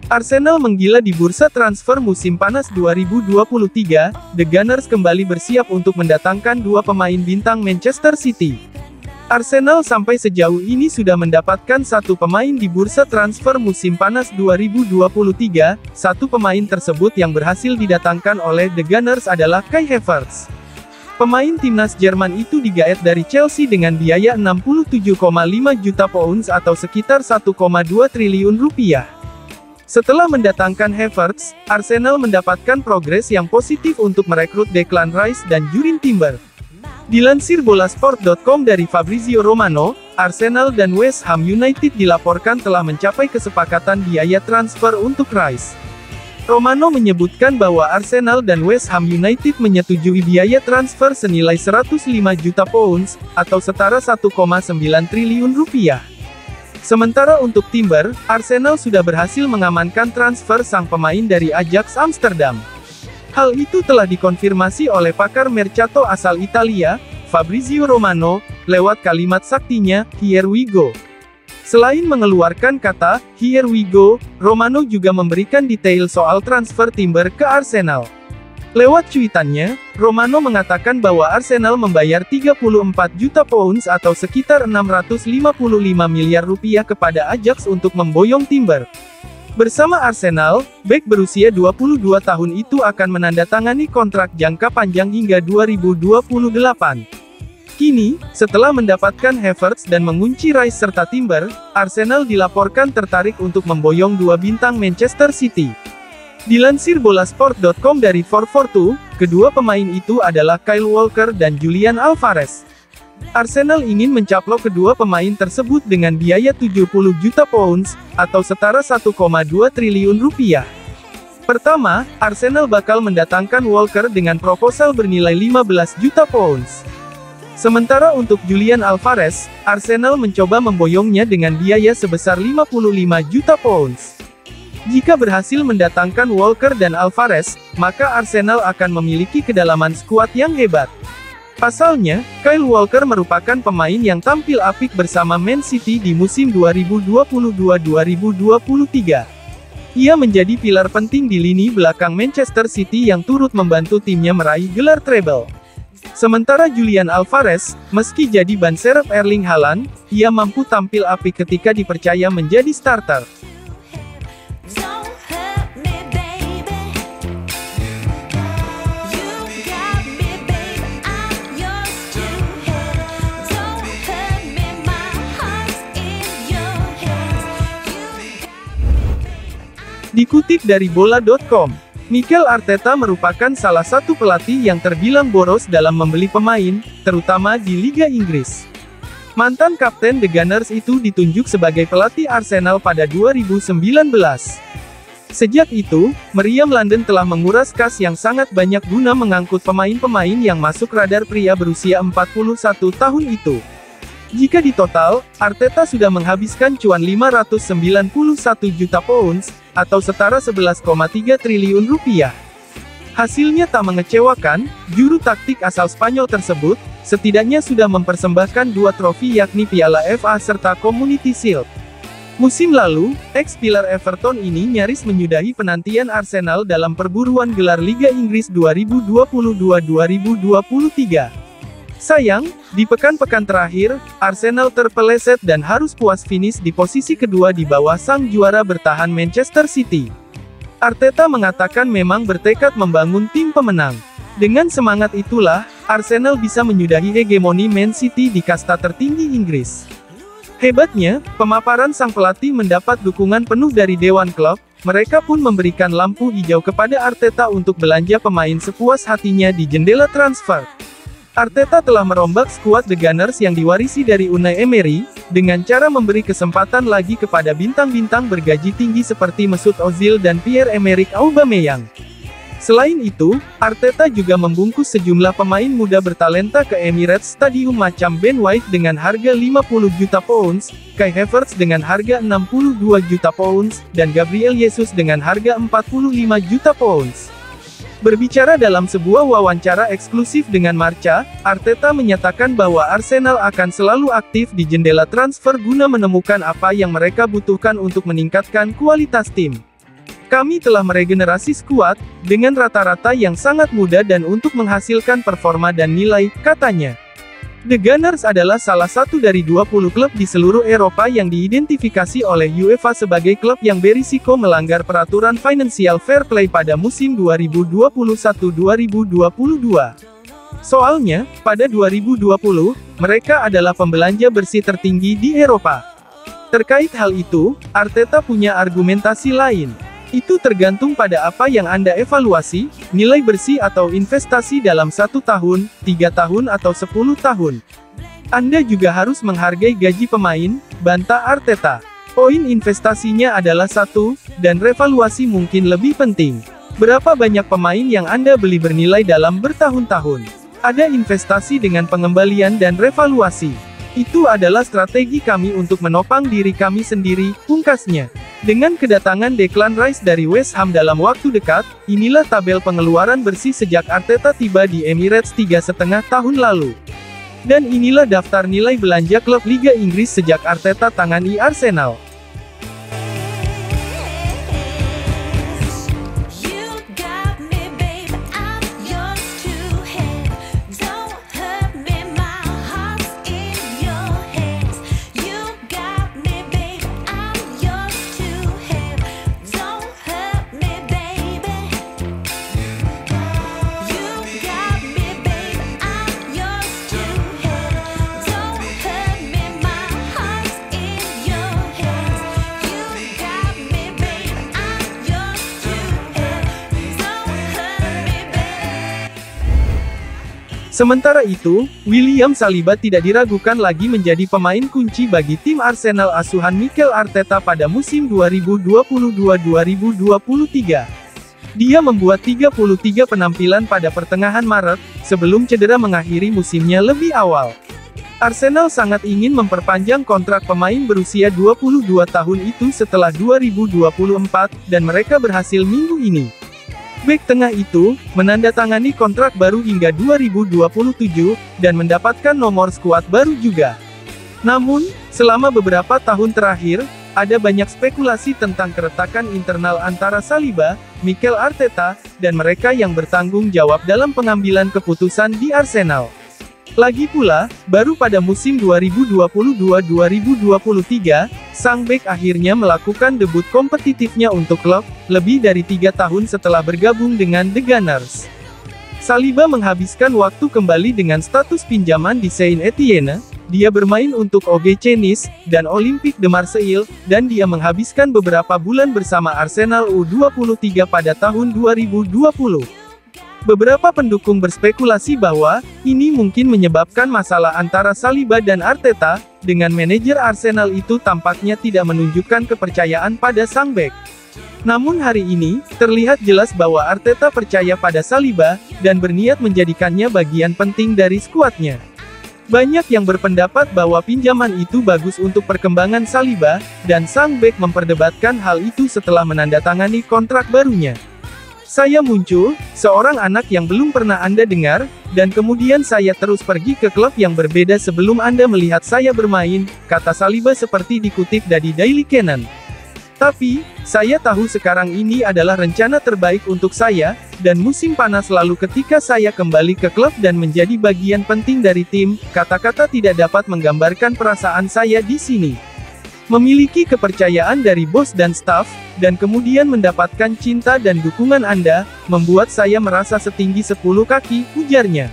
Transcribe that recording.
Arsenal menggila di bursa transfer musim panas 2023, The Gunners kembali bersiap untuk mendatangkan dua pemain bintang Manchester City. Arsenal sampai sejauh ini sudah mendapatkan satu pemain di bursa transfer musim panas 2023, satu pemain tersebut yang berhasil didatangkan oleh The Gunners adalah Kai Havertz. Pemain timnas Jerman itu digaet dari Chelsea dengan biaya 67,5 juta pounds atau sekitar 1,2 triliun rupiah. Setelah mendatangkan Havertz, Arsenal mendapatkan progres yang positif untuk merekrut Declan Rice dan Jurrien Timber. Dilansir Bolasport.com dari Fabrizio Romano, Arsenal dan West Ham United dilaporkan telah mencapai kesepakatan biaya transfer untuk Rice. Romano menyebutkan bahwa Arsenal dan West Ham United menyetujui biaya transfer senilai 105 juta pounds, atau setara 1,9 triliun rupiah. Sementara untuk Timber, Arsenal sudah berhasil mengamankan transfer sang pemain dari Ajax Amsterdam. Hal itu telah dikonfirmasi oleh pakar Mercato asal Italia, Fabrizio Romano, lewat kalimat saktinya, "Here we go." Selain mengeluarkan kata, "Here we go", Romano juga memberikan detail soal transfer Timber ke Arsenal. Lewat cuitannya, Romano mengatakan bahwa Arsenal membayar 34 juta pounds atau sekitar 655 miliar rupiah kepada Ajax untuk memboyong Timber. Bersama Arsenal, bek berusia 22 tahun itu akan menandatangani kontrak jangka panjang hingga 2028. Kini, setelah mendapatkan Havertz dan mengunci Rice serta Timber, Arsenal dilaporkan tertarik untuk memboyong dua bintang Manchester City. Dilansir Bolasport.com dari 442, kedua pemain itu adalah Kyle Walker dan Julian Alvarez. Arsenal ingin mencaplok kedua pemain tersebut dengan biaya 70 juta pounds, atau setara 1,2 triliun rupiah. Pertama, Arsenal bakal mendatangkan Walker dengan proposal bernilai 15 juta pounds. Sementara untuk Julian Alvarez, Arsenal mencoba memboyongnya dengan biaya sebesar 55 juta pounds. Jika berhasil mendatangkan Walker dan Alvarez, maka Arsenal akan memiliki kedalaman skuad yang hebat. Pasalnya, Kyle Walker merupakan pemain yang tampil apik bersama Man City di musim 2022-2023. Ia menjadi pilar penting di lini belakang Manchester City yang turut membantu timnya meraih gelar treble. Sementara Julian Alvarez, meski jadi ban serep Erling Haaland, ia mampu tampil apik ketika dipercaya menjadi starter. Dikutip dari Bola.com, Mikel Arteta merupakan salah satu pelatih yang terbilang boros dalam membeli pemain, terutama di Liga Inggris. Mantan kapten The Gunners itu ditunjuk sebagai pelatih Arsenal pada 2019. Sejak itu, Meriam London telah menguras kas yang sangat banyak guna mengangkut pemain-pemain yang masuk radar pria berusia 41 tahun itu. Jika ditotal, Arteta sudah menghabiskan cuan 591 juta pounds, atau setara 11,3 triliun rupiah. Hasilnya tak mengecewakan, juru taktik asal Spanyol tersebut, setidaknya sudah mempersembahkan dua trofi yakni Piala FA serta Community Shield. Musim lalu, ex-pilar Everton ini nyaris menyudahi penantian Arsenal dalam perburuan gelar Liga Inggris 2022-2023. Sayang, di pekan-pekan terakhir, Arsenal terpeleset dan harus puas finish di posisi kedua di bawah sang juara bertahan Manchester City. Arteta mengatakan memang bertekad membangun tim pemenang. Dengan semangat itulah, Arsenal bisa menyudahi hegemoni Man City di kasta tertinggi Inggris. Hebatnya, pemaparan sang pelatih mendapat dukungan penuh dari Dewan Klub, mereka pun memberikan lampu hijau kepada Arteta untuk belanja pemain sepuas hatinya di jendela transfer. Arteta telah merombak skuad The Gunners yang diwarisi dari Unai Emery, dengan cara memberi kesempatan lagi kepada bintang-bintang bergaji tinggi seperti Mesut Ozil dan Pierre-Emerick Aubameyang. Selain itu, Arteta juga membungkus sejumlah pemain muda bertalenta ke Emirates Stadium macam Ben White dengan harga 50 juta pounds, Kai Havertz dengan harga 62 juta pounds, dan Gabriel Jesus dengan harga 45 juta pounds. Berbicara dalam sebuah wawancara eksklusif dengan Marca, Arteta menyatakan bahwa Arsenal akan selalu aktif di jendela transfer guna menemukan apa yang mereka butuhkan untuk meningkatkan kualitas tim. Kami telah meregenerasi skuad, dengan rata-rata yang sangat mudah dan untuk menghasilkan performa dan nilai, katanya. The Gunners adalah salah satu dari 20 klub di seluruh Eropa yang diidentifikasi oleh UEFA sebagai klub yang berisiko melanggar peraturan Financial Fair Play pada musim 2021-2022. Soalnya, pada 2020, mereka adalah pembelanja bersih tertinggi di Eropa. Terkait hal itu, Arteta punya argumentasi lain. Itu tergantung pada apa yang Anda evaluasi, nilai bersih atau investasi dalam 1 tahun, 3 tahun atau 10 tahun. Anda juga harus menghargai gaji pemain, bantah Arteta. Poin investasinya adalah 1, dan revaluasi mungkin lebih penting. Berapa banyak pemain yang Anda beli bernilai dalam bertahun-tahun? Ada investasi dengan pengembalian dan revaluasi. Itu adalah strategi kami untuk menopang diri kami sendiri, pungkasnya. Dengan kedatangan Declan Rice dari West Ham dalam waktu dekat, inilah tabel pengeluaran bersih sejak Arteta tiba di Emirates 3,5 tahun lalu. Dan inilah daftar nilai belanja klub Liga Inggris sejak Arteta tangani Arsenal. Sementara itu, William Saliba tidak diragukan lagi menjadi pemain kunci bagi tim Arsenal asuhan Mikel Arteta pada musim 2022-2023. Dia membuat 33 penampilan pada pertengahan Maret, sebelum cedera mengakhiri musimnya lebih awal. Arsenal sangat ingin memperpanjang kontrak pemain berusia 22 tahun itu setelah 2024, dan mereka berhasil minggu ini. Bek tengah itu, menandatangani kontrak baru hingga 2027, dan mendapatkan nomor skuad baru juga. Namun, selama beberapa tahun terakhir, ada banyak spekulasi tentang keretakan internal antara Saliba, Mikel Arteta, dan mereka yang bertanggung jawab dalam pengambilan keputusan di Arsenal. Lagi pula, baru pada musim 2022-2023, sang bek akhirnya melakukan debut kompetitifnya untuk klub, lebih dari 3 tahun setelah bergabung dengan The Gunners. Saliba menghabiskan waktu kembali dengan status pinjaman di Saint-Étienne, dia bermain untuk OGC Nice, dan Olympique de Marseille, dan dia menghabiskan beberapa bulan bersama Arsenal U23 pada tahun 2020. Beberapa pendukung berspekulasi bahwa, ini mungkin menyebabkan masalah antara Saliba dan Arteta, dengan manajer Arsenal itu tampaknya tidak menunjukkan kepercayaan pada sang bek. Namun hari ini, terlihat jelas bahwa Arteta percaya pada Saliba, dan berniat menjadikannya bagian penting dari skuadnya. Banyak yang berpendapat bahwa pinjaman itu bagus untuk perkembangan Saliba, dan sang bek memperdebatkan hal itu setelah menandatangani kontrak barunya. Saya muncul, seorang anak yang belum pernah Anda dengar, dan kemudian saya terus pergi ke klub yang berbeda sebelum Anda melihat saya bermain, kata Saliba seperti dikutip dari Daily Canon. Tapi, saya tahu sekarang ini adalah rencana terbaik untuk saya, dan musim panas lalu ketika saya kembali ke klub dan menjadi bagian penting dari tim, kata-kata tidak dapat menggambarkan perasaan saya di sini. Memiliki kepercayaan dari bos dan staf, dan kemudian mendapatkan cinta dan dukungan Anda, membuat saya merasa setinggi 10 kaki, ujarnya.